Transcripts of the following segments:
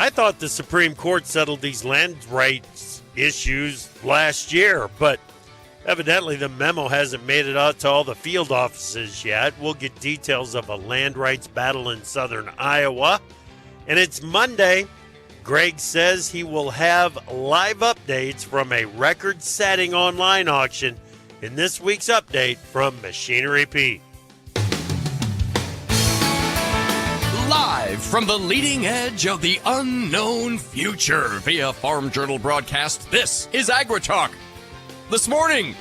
I thought the Supreme Court settled these land rights issues last year, but evidently the memo hasn't made it out to all the field offices yet. We'll get details of a land rights battle in southern Iowa. And it's Monday. Greg says he will have live updates from a record-setting online auction in this week's update from Machinery Pete. Live from the leading edge of the unknown future via Farm Journal broadcast, this is AgriTalk. This morning,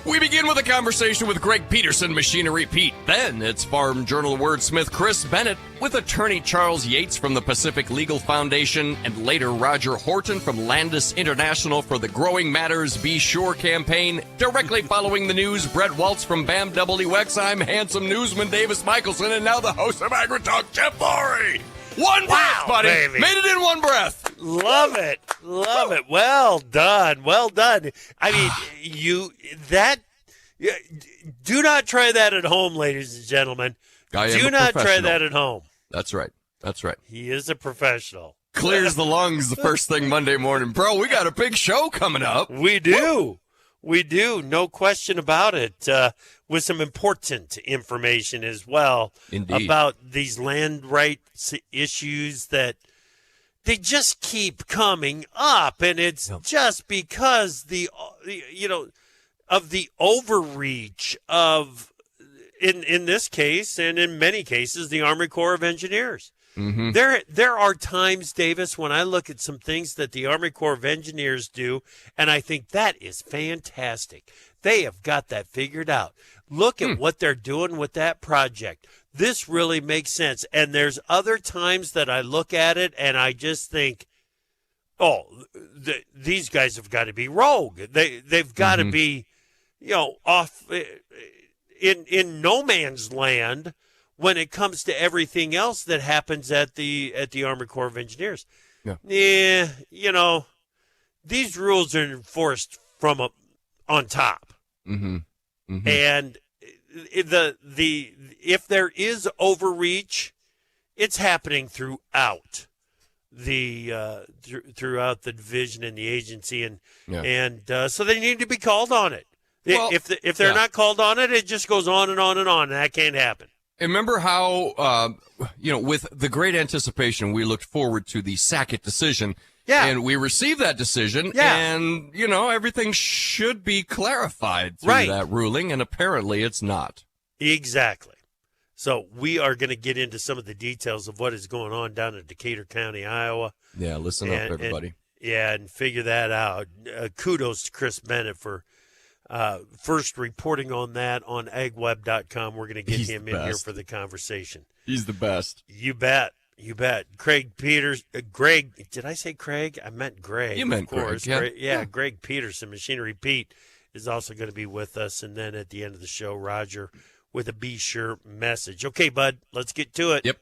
we begin with a conversation with Greg Peterson, Machinery Pete. Then it's Farm Journal wordsmith Chris Bennett with attorney Charles Yates from the Pacific Legal Foundation, and later Roger Horton from Landis International for the Growing Matters BeSure campaign. Directly following the news, Bret Walts from BAMWX. I'm handsome newsman Davis Michelson, and now the host of AgriTalk, Jeff Laurie. One breath, buddy. Baby. Made it in one breath. Love it. Love it. Well done. Well done. I mean, do not try that at home, ladies and gentlemen. Do not try that at home. That's right. That's right. He is a professional. Clears the lungs the first thing Monday morning. Bro, we got a big show coming up. We do. We do. No question about it. With some important information as well. Indeed. About these land rights issues that they just keep coming up. And it's just because of the overreach of, in this case, and in many cases, the Army Corps of Engineers. Mm-hmm. There are times, Davis, when I look at some things that the Army Corps of Engineers do, and I think that is fantastic. They have got that figured out. Look at what they're doing with that project. This really makes sense. And there's other times that I look at it and I just think, these guys have got to be rogue. They've got to be, off in no man's land when it comes to everything else that happens at the Army Corps of Engineers. Yeah, these rules are enforced from on top. Mm-hmm. Mm-hmm. And if there is overreach, it's happening throughout throughout the division and the agency, and so they need to be called on it. Well, if they're not called on it, it just goes on and on and on, and that can't happen. Remember how with the great anticipation we looked forward to the Sackett decision. Yeah. And we received that decision, and, everything should be clarified through that ruling, and apparently it's not. Exactly. So we are going to get into some of the details of what is going on down in Decatur County, Iowa. Yeah, listen up, everybody. And figure that out. Kudos to Chris Bennett for first reporting on that on agweb.com. We're going to get him in here for the conversation. He's the best. You bet. You bet. Greg, did I say Craig? I meant Greg. You meant Greg, yeah. Greg Peterson, Machinery Pete, is also going to be with us. And then at the end of the show, Roger with a BeSure message. Okay, bud, let's get to it. Yep.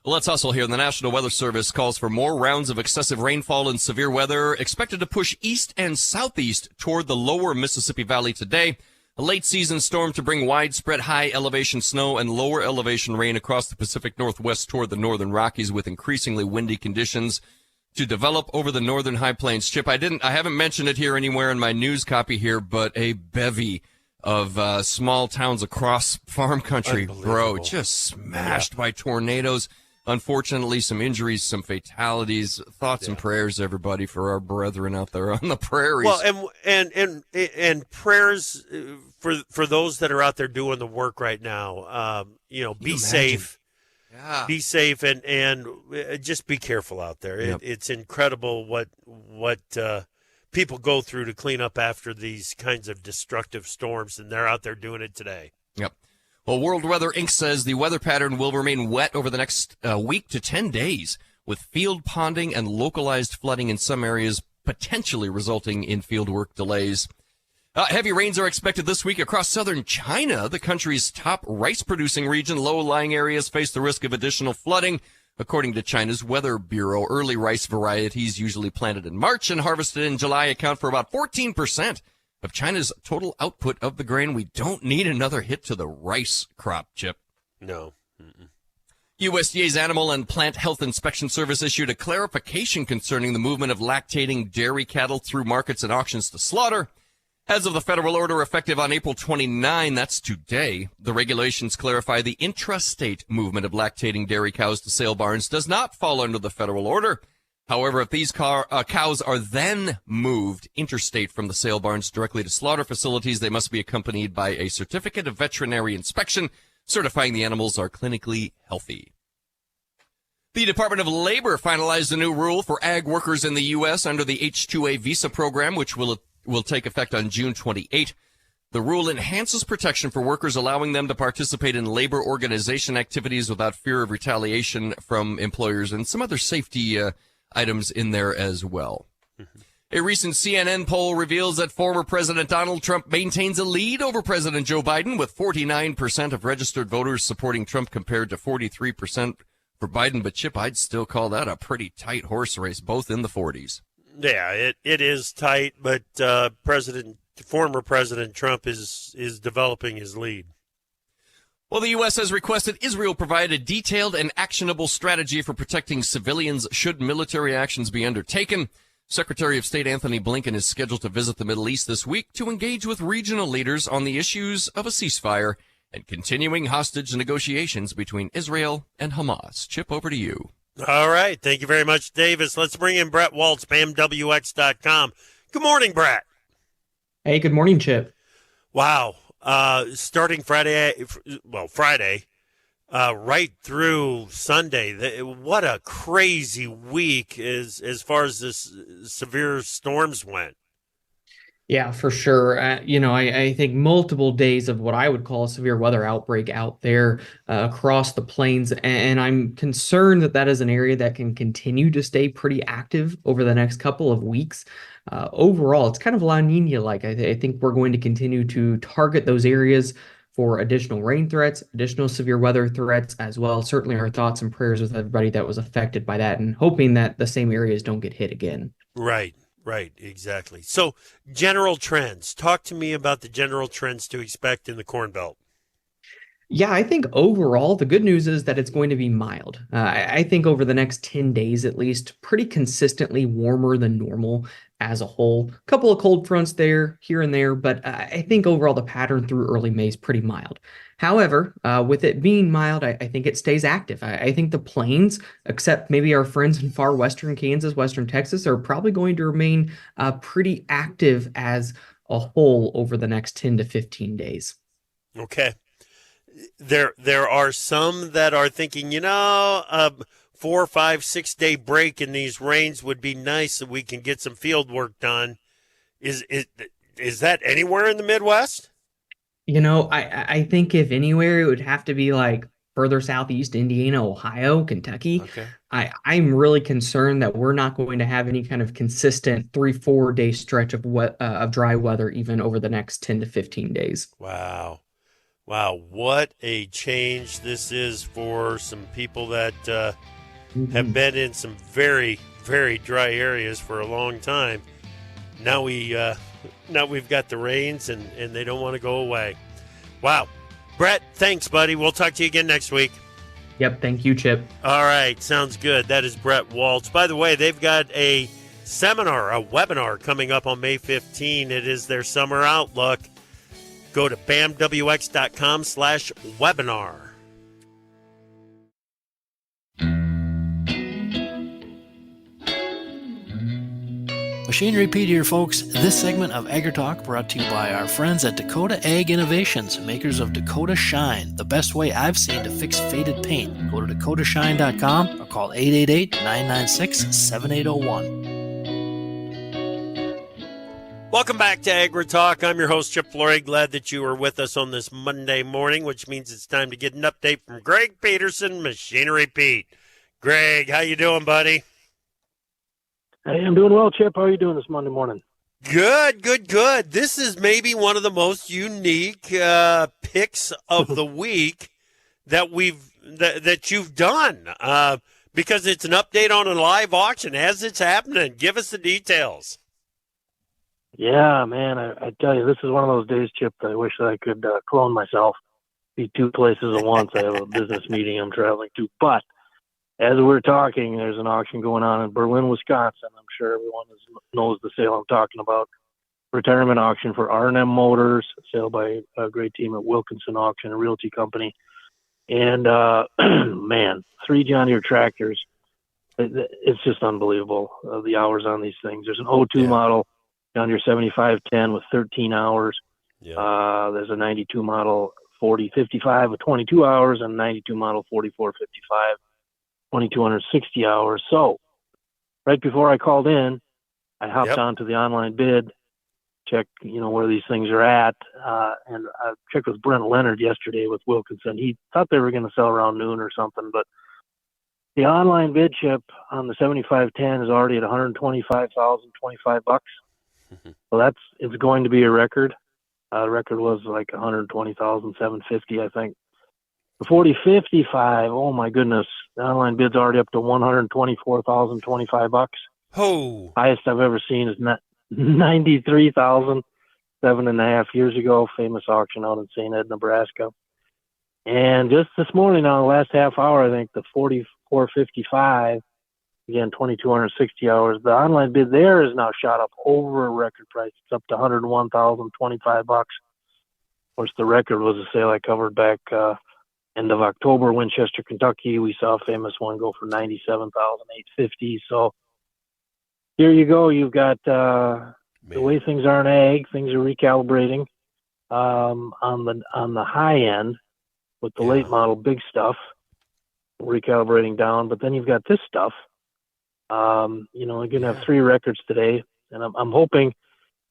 Well, let's hustle here. The National Weather Service calls for more rounds of excessive rainfall and severe weather expected to push east and southeast toward the lower Mississippi Valley today. A late season storm to bring widespread high elevation snow and lower elevation rain across the Pacific Northwest toward the northern Rockies, with increasingly windy conditions to develop over the northern high plains. Chip, I haven't mentioned it here anywhere in my news copy here, but a bevy of small towns across farm country, bro, just smashed by tornadoes. Unfortunately, some injuries, some fatalities. Thoughts and prayers, everybody, for our brethren out there on the prairies. Well, and prayers for those that are out there doing the work right now. Be safe. Yeah. Be safe and just be careful out there. Yep. It's incredible what people go through to clean up after these kinds of destructive storms, and they're out there doing it today. Yep. Well, World Weather Inc. says the weather pattern will remain wet over the next week to 10 days, with field ponding and localized flooding in some areas, potentially resulting in fieldwork delays. Heavy rains are expected this week across southern China, the country's top rice-producing region. Low-lying areas face the risk of additional flooding. According to China's Weather Bureau, early rice varieties usually planted in March and harvested in July account for about 14% of China's total output of the grain. We don't need another hit to the rice crop, Chip. No. Mm-mm. USDA's Animal and Plant Health Inspection Service issued a clarification concerning the movement of lactating dairy cattle through markets and auctions to slaughter. As of the federal order effective on April 29, that's today, the regulations clarify the intrastate movement of lactating dairy cows to sale barns does not fall under the federal order. However, if these cows are then moved interstate from the sale barns directly to slaughter facilities, they must be accompanied by a certificate of veterinary inspection certifying the animals are clinically healthy. The Department of Labor finalized a new rule for ag workers in the U.S. under the H-2A visa program, which will take effect on June 28. The rule enhances protection for workers, allowing them to participate in labor organization activities without fear of retaliation from employers, and some other safety items in there as well. A recent CNN poll reveals that former President Donald Trump maintains a lead over President Joe Biden, with 49% of registered voters supporting Trump compared to 43% for Biden. But, Chip, I'd still call that a pretty tight horse race, both in the 40s. Yeah, it is tight, but former President Trump is developing his lead. Well, the U.S. has requested Israel provide a detailed and actionable strategy for protecting civilians should military actions be undertaken. Secretary of State Anthony Blinken is scheduled to visit the Middle East this week to engage with regional leaders on the issues of a ceasefire and continuing hostage negotiations between Israel and Hamas. Chip, over to you. All right. Thank you very much, Davis. Let's bring in Bret Walts, BAMWX.com. Good morning, Bret. Hey, good morning, Chip. Wow. Starting Friday, right through Sunday. What a crazy week as far as this severe storms went. Yeah, for sure. I think multiple days of what I would call a severe weather outbreak out there across the plains. And I'm concerned that is an area that can continue to stay pretty active over the next couple of weeks. Overall, it's kind of La Nina-like. I think we're going to continue to target those areas for additional rain threats, additional severe weather threats as well. Certainly our thoughts and prayers with everybody that was affected by that, and hoping that the same areas don't get hit again. Right, exactly. So, general trends. Talk to me about the general trends to expect in the Corn Belt. Yeah, I think overall, the good news is that it's going to be mild. I think over the next 10 days, at least, pretty consistently warmer than normal as a whole. A couple of cold fronts there, here and there, but I think overall the pattern through early May is pretty mild. However, with it being mild, I think it stays active. I think the plains, except maybe our friends in far western Kansas, western Texas, are probably going to remain pretty active as a whole over the next 10 to 15 days. Okay. There are some that are thinking, 4, 5, 6 day break in these rains would be nice so we can get some field work done. Is that anywhere in the Midwest? I think if anywhere, it would have to be like further southeast, Indiana, Ohio, Kentucky. Okay. I'm really concerned that we're not going to have any kind of consistent 3-4 day stretch of dry weather even over the next 10 to 15 days. Wow, what a change this is for some people that have been in some very, very dry areas for a long time. Now we've got the rains and they don't want to go away. Wow. Bret, thanks, buddy. We'll talk to you again next week. Yep, thank you, Chip. All right, sounds good. That is Bret Walts. By the way, they've got a webinar coming up on May 15. It is their summer outlook. Go to bamwx.com/webinar. Machinery Pete here, folks. This segment of AgriTalk brought to you by our friends at Dakota Ag Innovations, makers of Dakota Shine, the best way I've seen to fix faded paint. Go to dakotashine.com or call 888-996-7801. Welcome back to AgriTalk. I'm your host, Chip Flory. Glad that you are with us on this Monday morning, which means it's time to get an update from Greg Peterson, Machinery Pete. Greg, how you doing, buddy? Hey, I'm doing well, Chip. How are you doing this Monday morning? Good. This is maybe one of the most unique picks of the week that you've done because it's an update on a live auction as it's happening. Give us the details. Yeah, man, I tell you, this is one of those days, Chip, that I wish that I could clone myself. be two places at once. I have a business meeting I'm traveling to. But as we're talking, there's an auction going on in Berlin, Wisconsin. I'm sure everyone knows the sale I'm talking about. Retirement auction for R&M Motors, sale by a great team at Wilkinson Auction, a realty company. And, man, 3 John Deere tractors. It's just unbelievable, the hours on these things. There's an '02 model, John Deere 7510 with 13 hours. There's a 92 model 4055 with 22 hours and 92 model 4455, 2,260 hours. So right before I called in, I hopped onto the online bid, check, where these things are at. And I checked with Brent Leonard yesterday with Wilkinson. He thought they were going to sell around noon or something, but the online bid chip on the 7510 is already at $125,025. So it's going to be a record. The record was like $120,750, I think. The 4055, oh my goodness, the online bid's already up to $124,025. Oh, highest I've ever seen is 93,000 7.5 years ago. Famous auction out in St. Ed, Nebraska. And just this morning, on the last half hour, I think the 4455, again 2,260 hours. The online bid there is now shot up over a record price. It's up to $101,025. Of course, the record was a sale I covered back end of October, Winchester, Kentucky. We saw a famous one go for $97,850. So here you go. You've got the way things are in ag. Things are recalibrating on the high end with the late model big stuff, recalibrating down. But then you've got this stuff. You're going to have 3 records today, and I'm hoping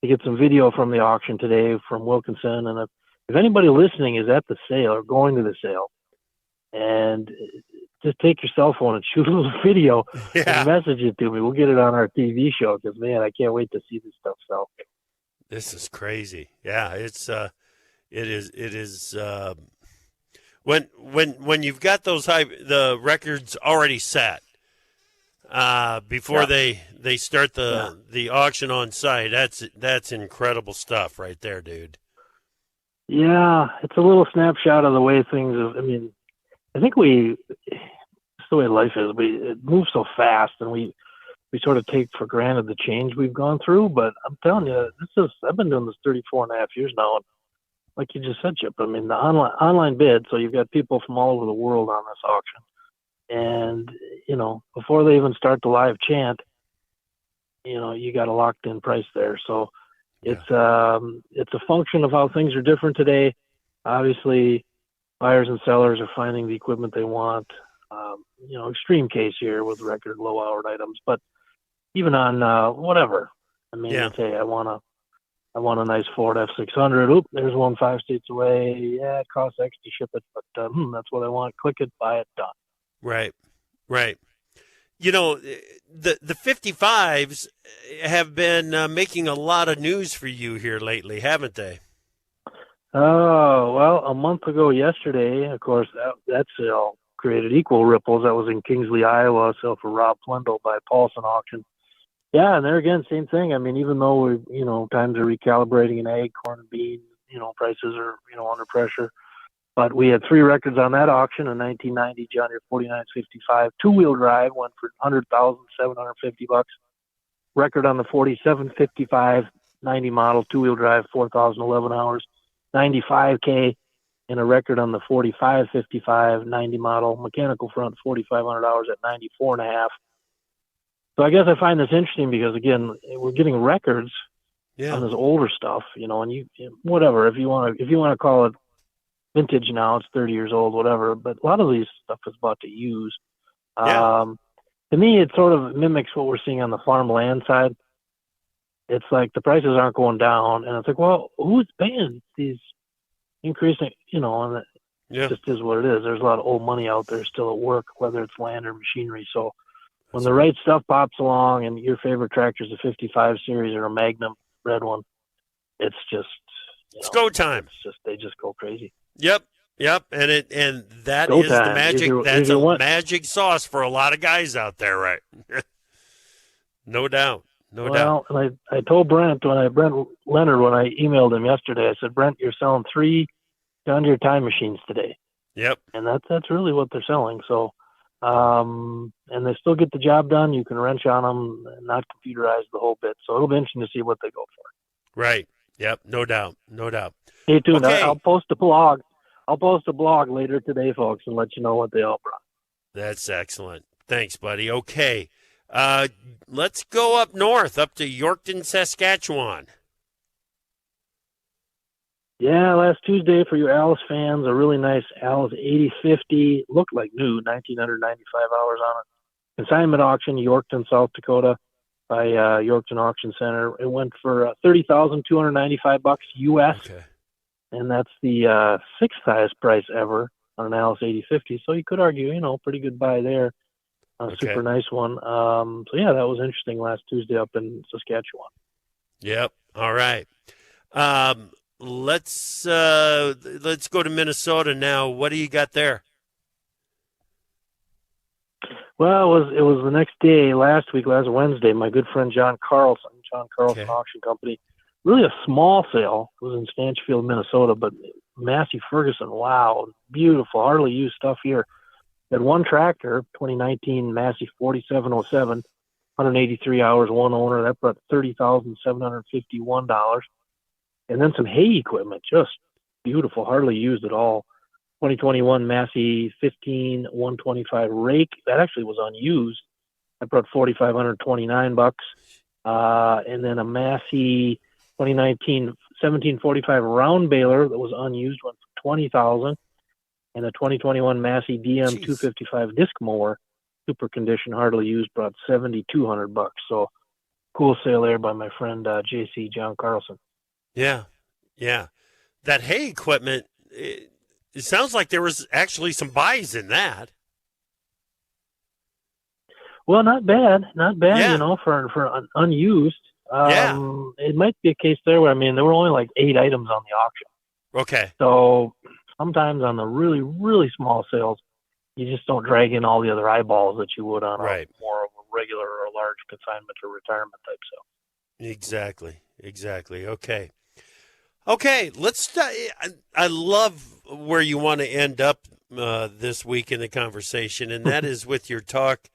to get some video from the auction today from Wilkinson. And if anybody listening is at the sale or going to the sale, and just take your cell phone and shoot a little video and message it to me. We'll get it on our TV show because, man, I can't wait to see this stuff sell. This is crazy. Yeah, it is. When you've got the records already set before they start the auction on site, that's incredible stuff right there, dude. Yeah, it's a little snapshot of the way things have, I think it's the way life is. It moves so fast, and we sort of take for granted the change we've gone through. But I'm telling you, I've been doing this 34.5 years now, and like you just said, Chip, the online bid. So you've got people from all over the world on this auction, and before they even start the live chant, you got a locked in price there. So it's a function of how things are different today. Obviously, buyers and sellers are finding the equipment they want. Extreme case here with record low-hour items, but even on whatever. Say I want a nice Ford F600. Oop, there's one 5 states away. Yeah, it costs X to ship it, but that's what I want. Click it, buy it, done. Right. The 55s have been making a lot of news for you here lately, haven't they? Oh, well, a month ago yesterday, of course, that sale created equal ripples. That was in Kingsley, Iowa, a sale for Rob Flendel by Paulson Auction. Yeah, and there again, same thing. Even though times are recalibrating in ag, corn and beans, prices are, under pressure. But we had 3 records on that auction. A 1990 John Deere 4955 2-wheel drive went for $100,750. Record on the 4755 90 model 2-wheel drive, 4,011 hours. 95K, and a record on the 4555 90 model mechanical front, 4,500 hours at 94.5. So I guess I find this interesting because, again, we're getting records on this older stuff, and whatever, if you want to call it vintage now, it's 30 years old, whatever, but a lot of these stuff is bought to use. To me, it sort of mimics what we're seeing on the farmland side. It's like the prices aren't going down, and it's like, well, who's paying these increasing, and it just is what it is. There's a lot of old money out there still at work, whether it's land or machinery. So when the right stuff pops along and your favorite tractor is a 55 series or a Magnum red one, it's just, it's go time. It's just, they just go crazy. Yep. And that go is time. the magic. That's a magic sauce for a lot of guys out there, right? No doubt. Well, and I told Brent Leonard when I emailed him yesterday, I said, Brent, you're selling 3 John Deere time machines today. Yep. And that's really what they're selling. So, and they still get the job done. You can wrench on them and not computerize the whole bit. So it'll be interesting to see what they go for. Right. Yep. No doubt. No doubt. Stay tuned. Okay. I'll post a blog. I'll post a blog later today, folks, and let you know what they all brought. That's excellent. Thanks, buddy. Okay. Let's go up north, up to Yorkton, Saskatchewan. Yeah, last Tuesday for you Alice fans, a really nice Alice 8050, looked like new, 1,995 hours on it. Consignment auction, Yorkton, South Dakota, by Yorkton Auction Center. It went for $30,295 US, Okay. and that's the sixth highest price ever on an Alice 8050. So you could argue, pretty good buy there. Okay. Super nice one. So yeah, that was interesting last Tuesday up in Saskatchewan. Yep. All right. Let's go to Minnesota now. What do you got there? Well, it was the next day, last Wednesday. My good friend John Carlson Okay. Auction Company. Really a small sale. It was in Stanchfield, Minnesota, but Massey Ferguson. Wow, beautiful, hardly used stuff here. Had one tractor, 2019 Massey 4707, 183 hours, one owner. That brought $30,751. And then some hay equipment, just beautiful, hardly used at all. 2021 Massey 15125 rake. That actually was unused. That brought $4,529. And then a Massey 2019 1745 round baler that was unused went for $20,000. And a 2021 Massey DM 255 disc mower, super condition, hardly used, brought $7,200. So cool sale there by my friend JC John Carlson. Yeah. Yeah. That hay equipment, it sounds like there was actually some buys in that. Well, not bad, Yeah. for unused. Yeah. It might be a case there where, there were only like 8 items on the auction. Okay. So sometimes on the really, really small sales, you just don't drag in all the other eyeballs that you would on Right. a more of a regular or a large consignment or retirement type sale. Exactly. Okay. Let's. I love where you want to end up this week in the conversation, and that is with your talk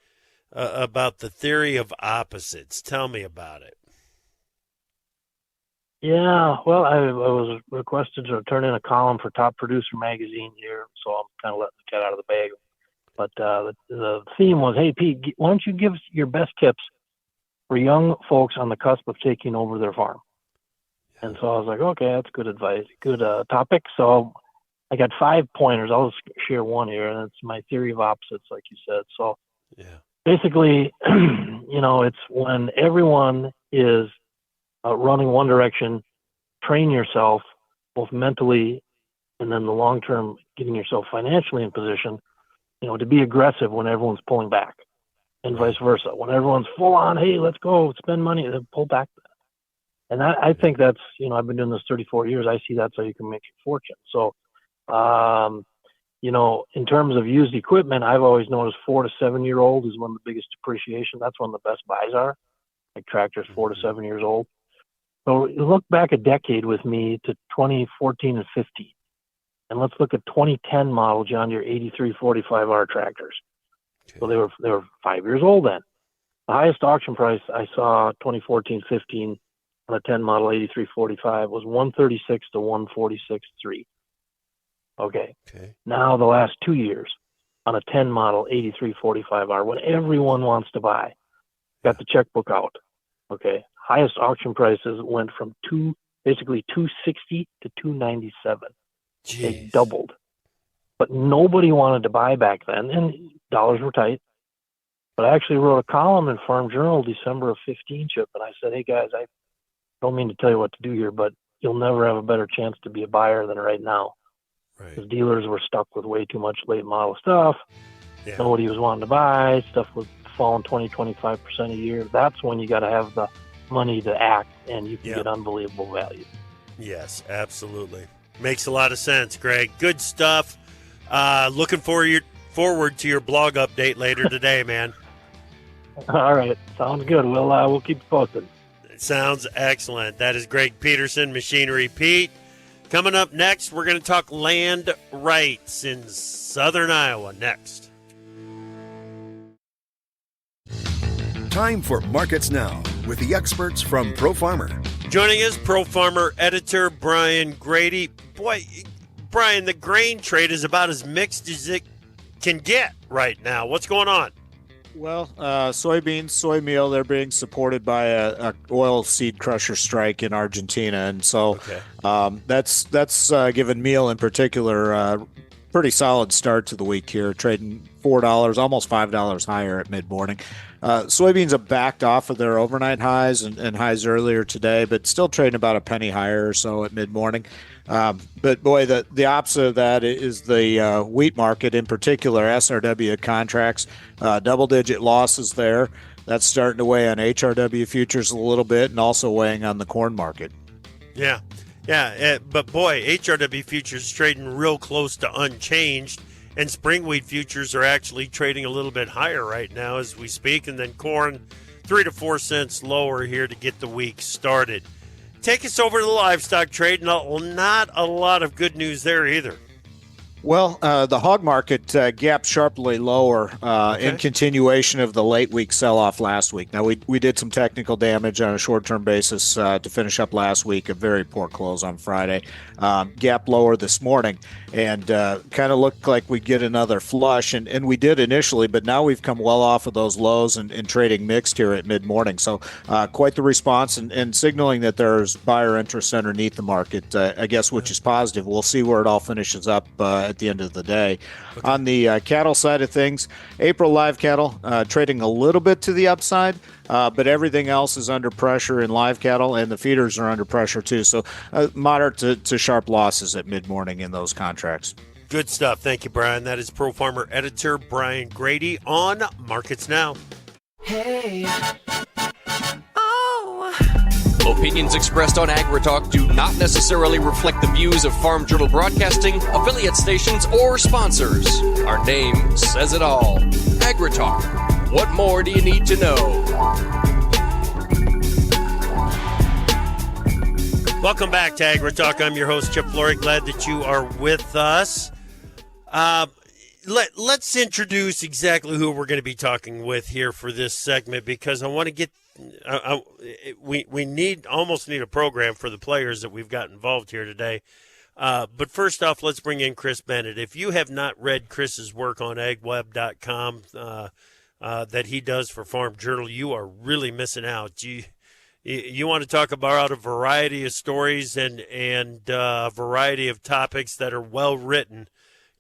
about the theory of opposites. Tell me about it. Yeah, well, I was requested to turn in a column for Top Producer magazine here, so I'm kind of letting the cat out of the bag. But the theme was, hey, Pete, why don't you give us your best tips for young folks on the cusp of taking over their farm? And so I was like, okay, that's good advice, good topic. So I got 5 pointers. I'll just share one here, and it's my theory of opposites, like you said. So Yeah. basically, it's when everyone is running one direction, train yourself both mentally and then the long term, getting yourself financially in position, to be aggressive when everyone's pulling back, and vice versa. When everyone's full on, hey, let's go spend money, then pull back. And I think that's, I've been doing this 34 years. I see that's how you can make your fortune. So, in terms of used equipment, I've always noticed 4 to 7 year old is one of the biggest depreciation. That's when the best buys are, like tractors 4 to 7 years old. So look back a decade with me to 2014 and 15. And let's look at 2010 model John Deere 8345R tractors. Okay. So they were 5 years old then. The highest auction price I saw 2014-15 on a 10 model 8345 was 136 to 146.3. Okay. Now the last 2 years on a 10 model 8345R, when everyone wants to buy, got the checkbook out. Okay. Highest auction prices went from basically 260 to 297. They doubled. But nobody wanted to buy back then, and dollars were tight. But I actually wrote a column in Farm Journal December of 15, Chip, and I said, hey guys, I don't mean to tell you what to do here, but you'll never have a better chance to be a buyer than right now. Right. Because dealers were stuck with way too much late model stuff. Yeah. Nobody was wanting to buy. Stuff was falling 20-25% a year. That's when you got to have the money to act, and you can get unbelievable value. Yes, absolutely. Makes a lot of sense, Greg. Good stuff. Looking forward to your blog update later today, man. All right. Sounds good. We'll keep you posted. Sounds excellent. That is Greg Peterson, Machinery Pete. Coming up next, we're going to talk land rights in southern Iowa next. Time for Markets Now with the experts from Pro Farmer. Joining us, Pro Farmer editor Brian Grady. Boy, Brian, the grain trade is about as mixed as it can get right now. What's going on? Well, soybeans, soy meal, they're being supported by a oil seed crusher strike in Argentina. And so that's given meal in particular a pretty solid start to the week here, trading $4, almost $5 higher at mid-morning. Soybeans have backed off of their overnight highs and highs earlier today, but still trading about a penny higher or so at mid-morning. But boy, the opposite of that is the wheat market, in particular SRW contracts, double-digit losses there. That's starting to weigh on HRW futures a little bit and also weighing on the corn market. Yeah, but boy, HRW futures trading real close to unchanged, and spring wheat futures are actually trading a little bit higher right now as we speak, and then corn 3 to 4 cents lower here to get the week started. Take us over to the livestock trade. Not a lot of good news there either. Well, the hog market gapped sharply lower in continuation of the late week sell-off last week. Now, we did some technical damage on a short-term basis to finish up last week, a very poor close on Friday. Gap lower this morning and kind of looked like we'd get another flush, and we did initially, but now we've come well off of those lows and trading mixed here at mid-morning. So quite the response and signaling that there's buyer interest underneath the market, I guess, which is positive. We'll see where it all finishes up at the end of the day. Okay. On the cattle side of things, April live cattle trading a little bit to the upside, but everything else is under pressure in live cattle, and the feeders are under pressure too. So moderate to sharp losses at mid-morning in those contracts. Good stuff. Thank you, Brian. That is Pro Farmer editor Brian Grady on Markets Now. Hey. Opinions expressed on AgriTalk do not necessarily reflect the views of Farm Journal Broadcasting, affiliate stations, or sponsors. Our name says it all. AgriTalk. What more do you need to know? Welcome back to AgriTalk. I'm your host, Chip Flory. Glad that you are with us. Let's introduce exactly who we're going to be talking with here for this segment, because I want to get we almost need a program for the players that we've got involved here today. But first off, let's bring in Chris Bennett. If you have not read Chris's work on agweb.com that he does for Farm Journal, you are really missing out. You want to talk about a variety of stories and a variety of topics that are well written.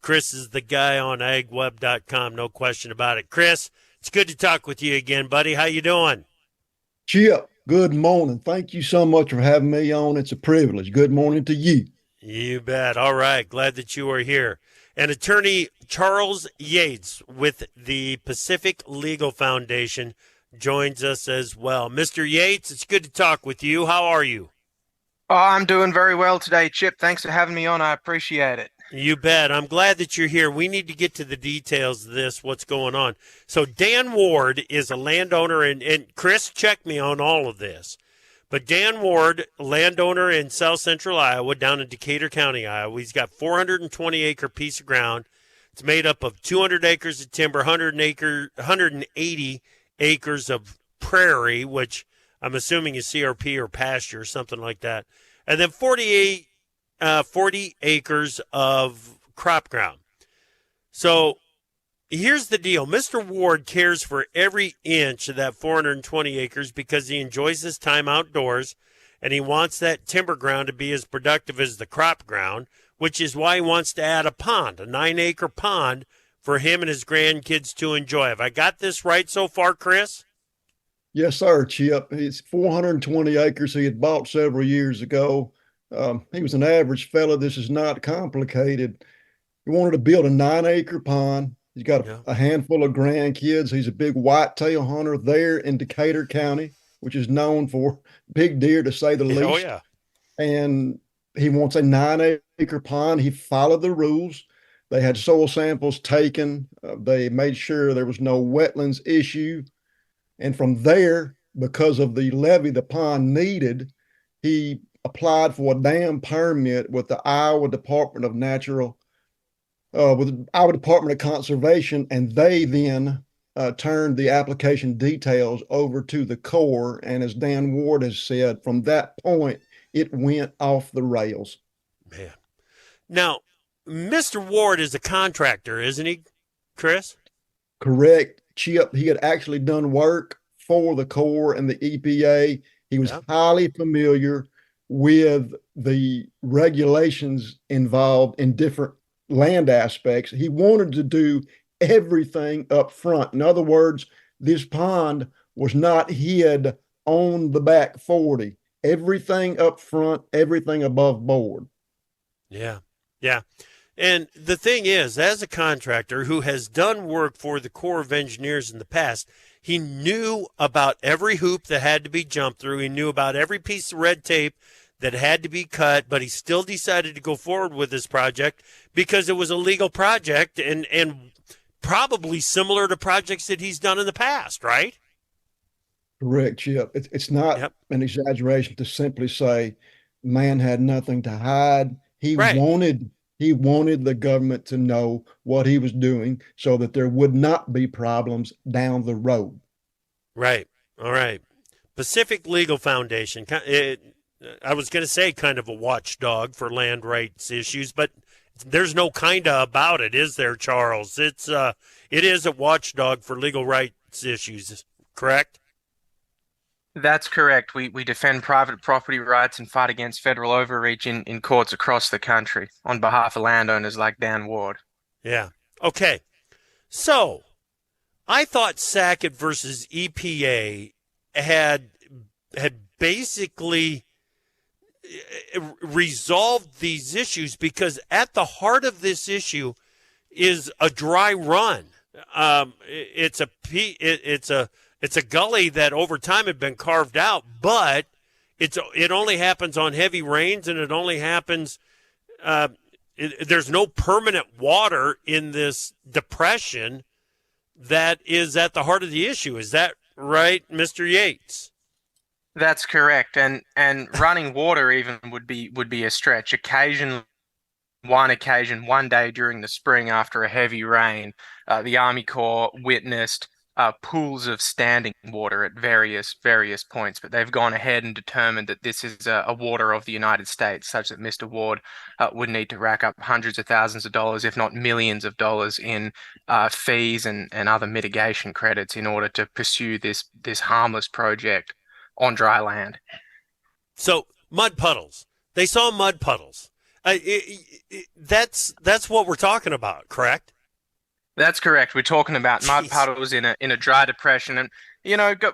Chris is the guy on agweb.com, no question about it. Chris, it's good to talk with you again, buddy. How you doing? Chip, good morning. Thank you so much for having me on. It's a privilege. Good morning to you. You bet. All right. Glad that you are here. And attorney Charles Yates with the Pacific Legal Foundation joins us as well. Mr. Yates, it's good to talk with you. How are you? Oh, I'm doing very well today, Chip. Thanks for having me on. I appreciate it. You bet. I'm glad that you're here. We need to get to the details of this, what's going on. So Dan Ward is a landowner, and Chris checked me on all of this. But Dan Ward, landowner in south central Iowa, down in Decatur County, Iowa. He's got 420-acre piece of ground. It's made up of 200 acres of timber, 180 acres of prairie, which I'm assuming is CRP or pasture or something like that, and then 40 acres of crop ground. So here's the deal. Mr. Ward cares for every inch of that 420 acres because he enjoys his time outdoors, and he wants that timber ground to be as productive as the crop ground, which is why he wants to add a pond, a 9-acre pond for him and his grandkids to enjoy. Have I got this right so far, Chris? Yes, sir, Chip. It's 420 acres he had bought several years ago. He was an average fella. This is not complicated. He wanted to build a 9-acre pond. He's got a handful of grandkids. He's a big whitetail hunter there in Decatur County, which is known for big deer, to say the least. Oh, yeah. And he wants a 9-acre pond. He followed the rules. They had soil samples taken. They made sure there was no wetlands issue. And from there, because of the levee the pond needed, he applied for a dam permit with the Iowa Department of with the Iowa Department of Conservation, and they then turned the application details over to the Corps. And as Dan Ward has said, from that point, it went off the rails. Man. Now, Mr. Ward is a contractor, isn't he, Chris? Correct, Chip. He had actually done work for the Corps and the EPA. He was highly familiar with the regulations involved in different land aspects. He wanted to do everything up front. In other words, this pond was not hid on the back 40. Everything up front, everything above board. Yeah. Yeah. And the thing is, as a contractor who has done work for the Corps of Engineers in the past, he knew about every hoop that had to be jumped through. He knew about every piece of red tape that had to be cut, but he still decided to go forward with this project because it was a legal project and probably similar to projects that he's done in the past, right? Correct, Chip. It's not an exaggeration to simply say man had nothing to hide. He wanted the government to know what he was doing so that there would not be problems down the road. Right. All right. Pacific Legal Foundation. I was going to say kind of a watchdog for land rights issues, but there's no kinda about it, is there, Charles? It is a watchdog for legal rights issues, correct? That's correct. We defend private property rights and fight against federal overreach in courts across the country on behalf of landowners like Dan Ward. Yeah. Okay. So, I thought Sackett versus EPA had basically resolved these issues because at the heart of this issue is a dry run. It's a gully that over time had been carved out, but it only happens on heavy rains, and it only happens. There's no permanent water in this depression that is at the heart of the issue. Is that right, Mr. Yates? That's correct, and running water even would be a stretch. One day during the spring after a heavy rain, the Army Corps witnessed pools of standing water at various points, but they've gone ahead and determined that this is a water of the United States, such that Mr. Ward would need to rack up hundreds of thousands of dollars, if not millions of dollars, in fees and other mitigation credits in order to pursue this harmless project on dry land. So mud puddles. They saw mud puddles. That's what we're talking about, correct? That's correct. We're talking about mud puddles in a dry depression, and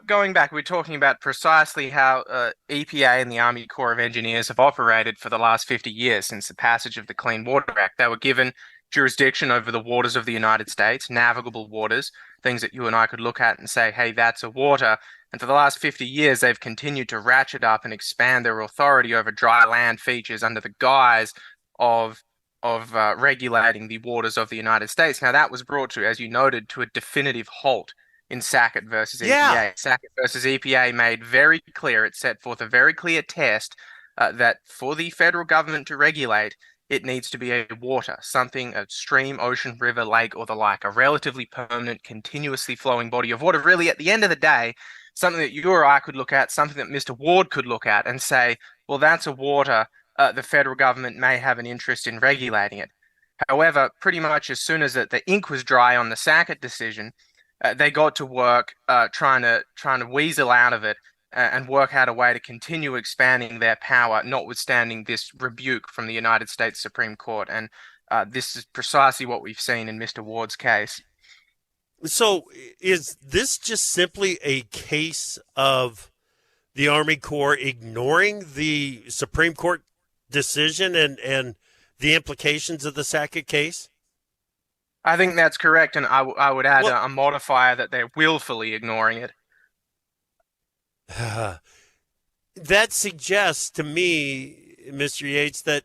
going back, we're talking about precisely how EPA and the Army Corps of Engineers have operated for the last 50 years since the passage of the Clean Water Act. They were given jurisdiction over the waters of the United States, navigable waters, things that you and I could look at and say, hey, that's a water. And for the last 50 years, they've continued to ratchet up and expand their authority over dry land features under the guise of regulating the waters of the United States. Now, that was brought to, as you noted, to a definitive halt in Sackett versus EPA. Sackett versus EPA made very clear, it set forth a very clear test that for the federal government to regulate, it needs to be a water, something, a stream, ocean, river, lake, or the like, a relatively permanent, continuously flowing body of water. Really, at the end of the day, something that you or I could look at, something that Mr. Ward could look at and say, well, that's a water. The federal government may have an interest in regulating it. However, pretty much as soon as the ink was dry on the Sackett decision, they got to work trying to weasel out of it and work out a way to continue expanding their power, notwithstanding this rebuke from the United States Supreme Court. And this is precisely what we've seen in Mr. Ward's case. So is this just simply a case of the Army Corps ignoring the Supreme Court decision and the implications of the Sackett case? I think that's correct, and I would add a modifier that they're willfully ignoring it. That suggests to me, Mr. Yates, that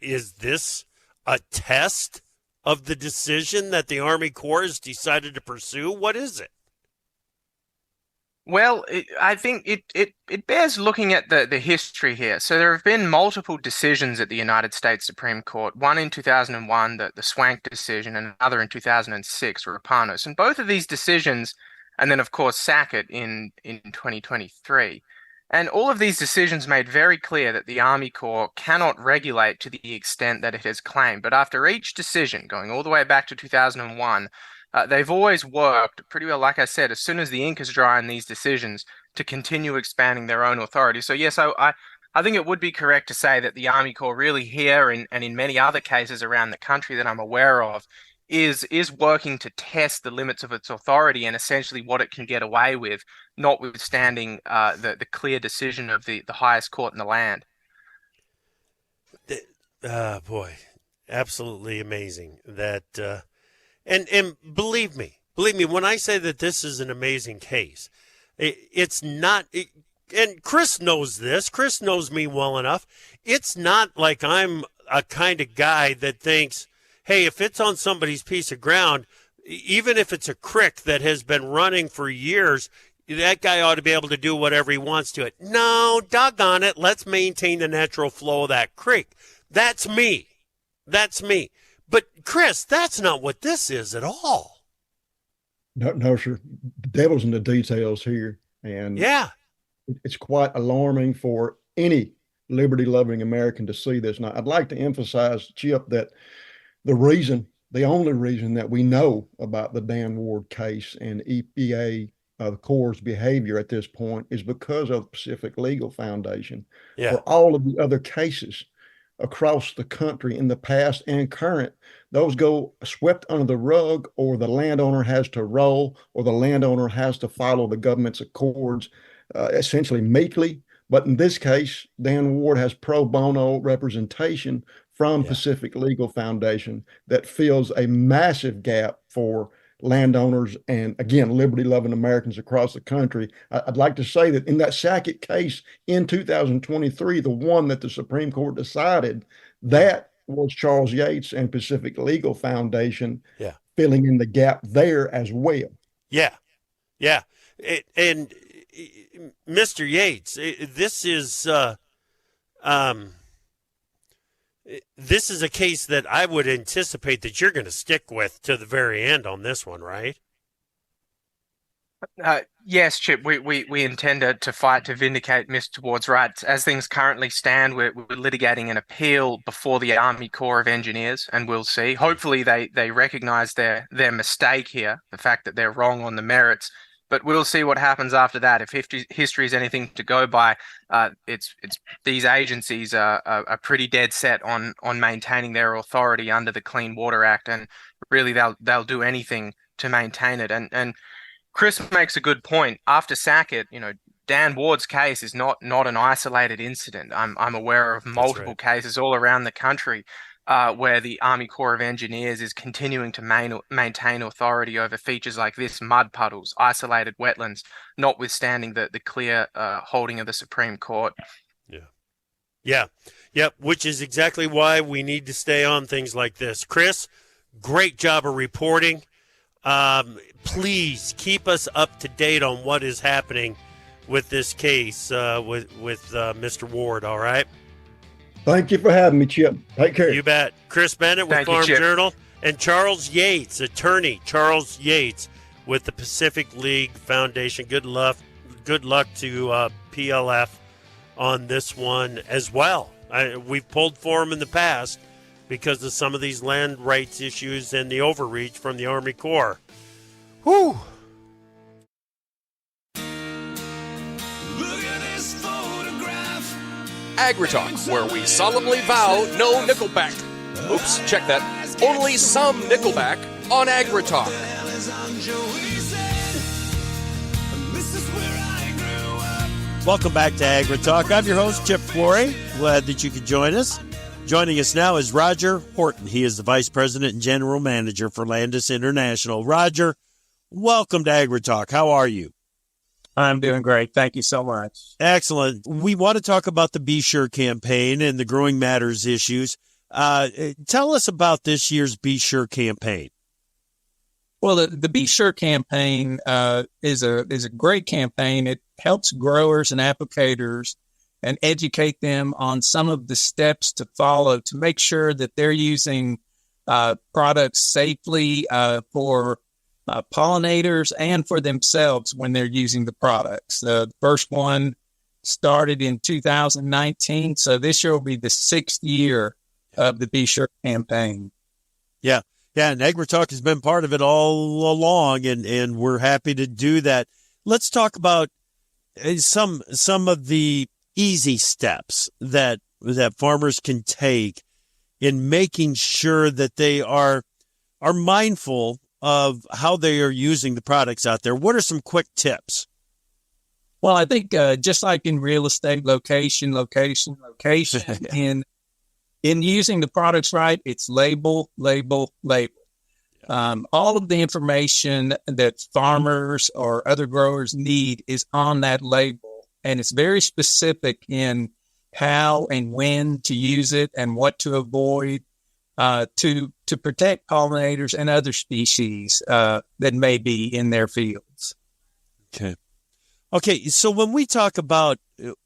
is this a test of the decision that the Army Corps has decided to pursue? What is it? Well, I think it bears looking at the history here. So there have been multiple decisions at the United States Supreme Court, one in 2001, the Swank decision, and another in 2006, Rapanos. And both of these decisions, and then of course Sackett in 2023. And all of these decisions made very clear that the Army Corps cannot regulate to the extent that it has claimed. But after each decision, going all the way back to 2001, they've always worked pretty well, like I said, as soon as the ink is dry in these decisions, to continue expanding their own authority. So yes, I think it would be correct to say that the Army Corps really here and in many other cases around the country that I'm aware of is working to test the limits of its authority and essentially what it can get away with, notwithstanding the clear decision of the highest court in the land. Boy, absolutely amazing that. And believe me, when I say that this is an amazing case, it's not. And Chris knows this. Chris knows me well enough. It's not like I'm a kind of guy that thinks, hey, if it's on somebody's piece of ground, even if it's a creek that has been running for years, that guy ought to be able to do whatever he wants to it. No, doggone it. Let's maintain the natural flow of that creek. That's me. That's me. But, Chris, that's not what this is at all. No, sir. The devil's in the details here. And yeah, it's quite alarming for any liberty-loving American to see this. Now, I'd like to emphasize, Chip, that the only reason that we know about the Dan Ward case and EPA, the Corps' behavior at this point is because of the Pacific Legal Foundation. Yeah. For all of the other cases across the country in the past and current, those go swept under the rug, or the landowner has to roll, or the landowner has to follow the government's accords, essentially meekly. But in this case, Dan Ward has pro bono representation from Pacific Legal Foundation that fills a massive gap for landowners and, again, liberty-loving Americans across the country. I'd like to say that in that Sackett case in 2023, the one that the Supreme Court decided, that was Charles Yates and Pacific Legal Foundation filling in the gap there as well. Yeah. And Mr. Yates, this is a case that I would anticipate that you're going to stick with to the very end on this one, right? Yes, Chip, we intend to fight to vindicate Mr. Ward's rights. As things currently stand, we're litigating an appeal before the Army Corps of Engineers, and we'll see. Hopefully they recognize their mistake here, the fact that they're wrong on the merits. But we'll see what happens after that. If history is anything to go by, it's these agencies are pretty dead set on maintaining their authority under the Clean Water Act, and really they'll do anything to maintain it. And Chris makes a good point. After Sackett, Dan Ward's case is not an isolated incident. I'm aware of multiple cases all around the country where the Army Corps of Engineers is continuing to maintain authority over features like this: mud puddles, isolated wetlands, notwithstanding the clear holding of the Supreme Court. Yeah, which is exactly why we need to stay on things like this. Chris, great job of reporting. Please keep us up to date on what is happening with this case with Mr. Ward, all right? Thank you for having me, Chip. Take care. You bet. Chris Bennett with Farm Journal, and Charles Yates, attorney Charles Yates with the Pacific League Foundation. Good luck to PLF on this one as well. We've pulled for him in the past because of some of these land rights issues and the overreach from the Army Corps. Whew. AgriTalk, where we solemnly vow no Nickelback. Oops, check that. Only some Nickelback on AgriTalk. Welcome back to AgriTalk. I'm your host, Chip Flory. Glad that you could join us. Joining us now is Roger Horton. He is the Vice President and General Manager for Landis International. Roger, welcome to AgriTalk. How are you? I'm doing great. Thank you so much. Excellent. We want to talk about the BeSure campaign and the Growing Matters issues. Tell us about this year's BeSure campaign. Well, the BeSure campaign is a great campaign. It helps growers and applicators and educate them on some of the steps to follow to make sure that they're using products safely for pollinators and for themselves when they're using the products. The first one started in 2019, so this year will be the 6th year of the BeSure campaign. Yeah. Yeah, and AgriTalk has been part of it all along, and we're happy to do that. Let's talk about some of the easy steps that farmers can take in making sure that they are mindful of how they are using the products out there. What are some quick tips? Well, I think just like in real estate, location, in using the products right, it's label. All of the information that farmers or other growers need is on that label, and it's very specific in how and when to use it and what to avoid to protect pollinators and other species that may be in their fields. Okay. So when we talk about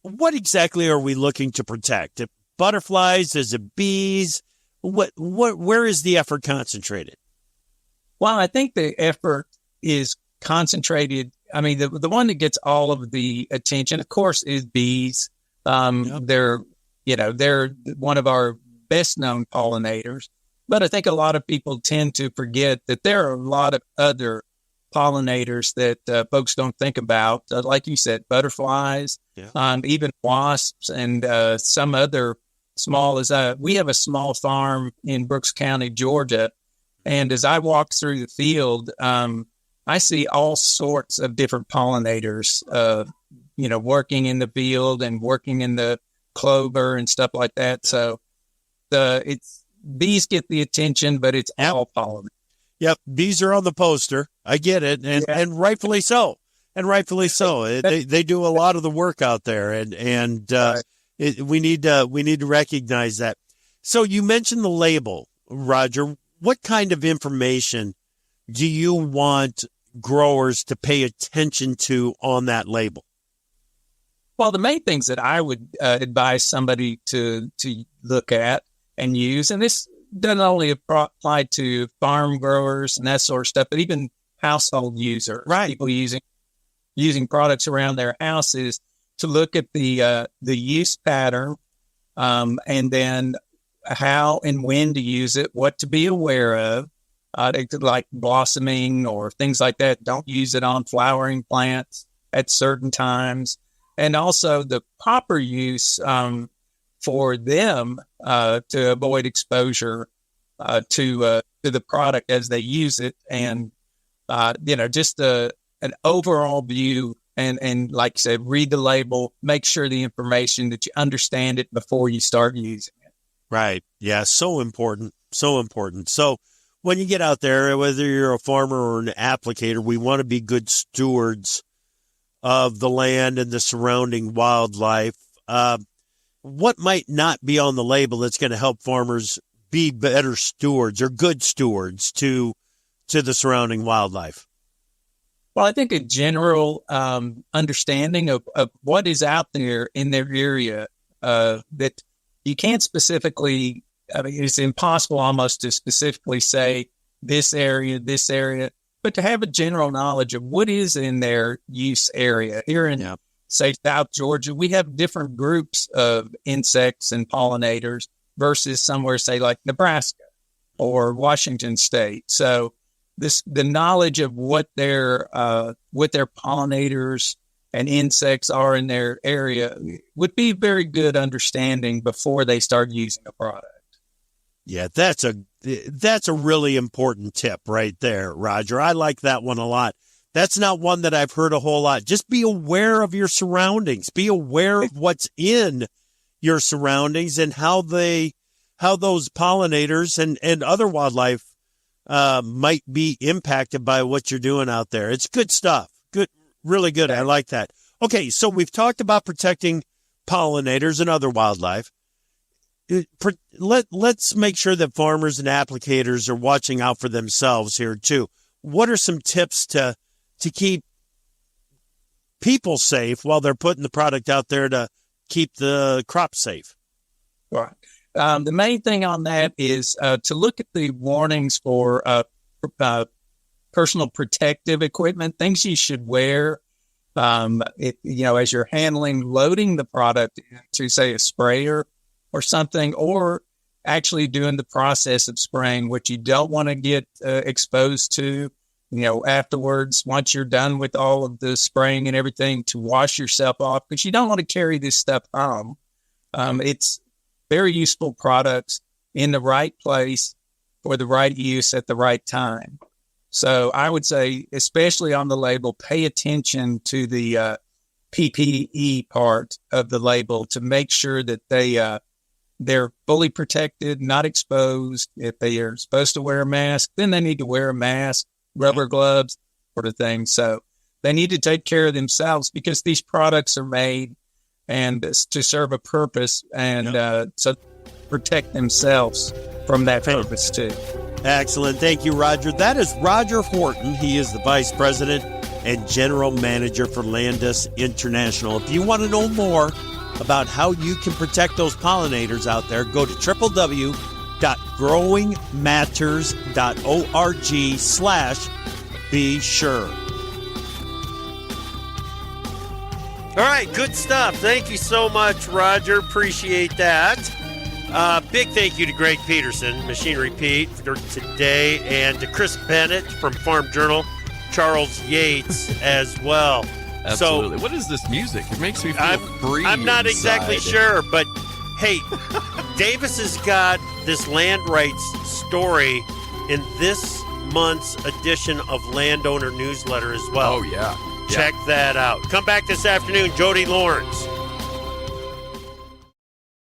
what exactly are we looking to protect? Butterflies? Is it bees? Where is the effort concentrated? Well, I think the effort is concentrated. I mean, the one that gets all of the attention, of course, is bees. They're one of our best known pollinators, but I think a lot of people tend to forget that there are a lot of other pollinators that folks don't think about. Like you said, butterflies, even wasps, and some other small. We have a small farm in Brooks County, Georgia. And as I walk through the field, I see all sorts of different pollinators, working in the field and working in the clover and stuff like that. So bees get the attention, but it's all pollinators. Yep, bees are on the poster. I get it, and rightfully so. They do a lot of the work out there, and we need to recognize that. So you mentioned the label, Roger. What kind of information do you want growers to pay attention to on that label? Well, the main things that I would advise somebody to look at and use, and this doesn't only apply to farm growers and that sort of stuff, but even household users, right? People using products around their houses, to look at the use pattern, and then how and when to use it, what to be aware of, like blossoming or things like that. Don't use it on flowering plants at certain times. And also the proper use for them to avoid exposure to the product as they use it. And, just an overall view. And like I said, read the label, make sure the information that you understand it before you start using it. Right. Yeah. So important. So when you get out there, whether you're a farmer or an applicator, we want to be good stewards of the land and the surrounding wildlife. What might not be on the label that's going to help farmers be better stewards or good stewards to the surrounding wildlife? Well, I think a general understanding of what is out there in their area that you can't specifically, it's impossible almost to specifically say this area, but to have a general knowledge of what is in their use area. Here in, say, South Georgia, we have different groups of insects and pollinators versus somewhere, say, like Nebraska or Washington State. So the knowledge of what their pollinators and insects are in their area would be very good understanding before they start using a product. Yeah, that's a really important tip right there, Roger. I like that one a lot. That's not one that I've heard a whole lot. Just be aware of your surroundings. Be aware of what's in your surroundings and how those pollinators and other wildlife might be impacted by what you're doing out there. It's good stuff. Good, really good. I like that. Okay, so we've talked about protecting pollinators and other wildlife. Let's make sure that farmers and applicators are watching out for themselves here too. what are some tips to keep people safe while they're putting the product out there to keep the crop safe? Right. The main thing on that is to look at the warnings for personal protective equipment, things you should wear. As you're loading the product to, say, a sprayer or something, or actually doing the process of spraying, what you don't want to get exposed to, afterwards, once you're done with all of the spraying and everything, to wash yourself off, because you don't want to carry this stuff home. It's very useful products in the right place for the right use at the right time. So I would say, especially on the label, pay attention to the PPE part of the label to make sure that they're fully protected, not exposed. If they are supposed to wear a mask, then they need to wear a mask, rubber gloves, sort of thing. So they need to take care of themselves, because these products are made and to serve a purpose, and so protect themselves from that purpose too. Excellent. Thank you, Roger. That is Roger Horton. He is the Vice President and General Manager for Landis International. If you want to know more about how you can protect those pollinators out there, go to www.growingmatters.org/BeSure. All right, good stuff. Thank you so much, Roger. Appreciate that. Big thank you to Greg Peterson, Machinery Pete, for today, and to Chris Bennett from Farm Journal, Charles Yates as well. Absolutely. So, what is this music? It makes me feel free. I'm not exactly sure, but hey, Davis has got this land rights story in this month's edition of Landowner Newsletter as well. Oh, yeah. Check that out. Come back this afternoon, Jody Lawrence.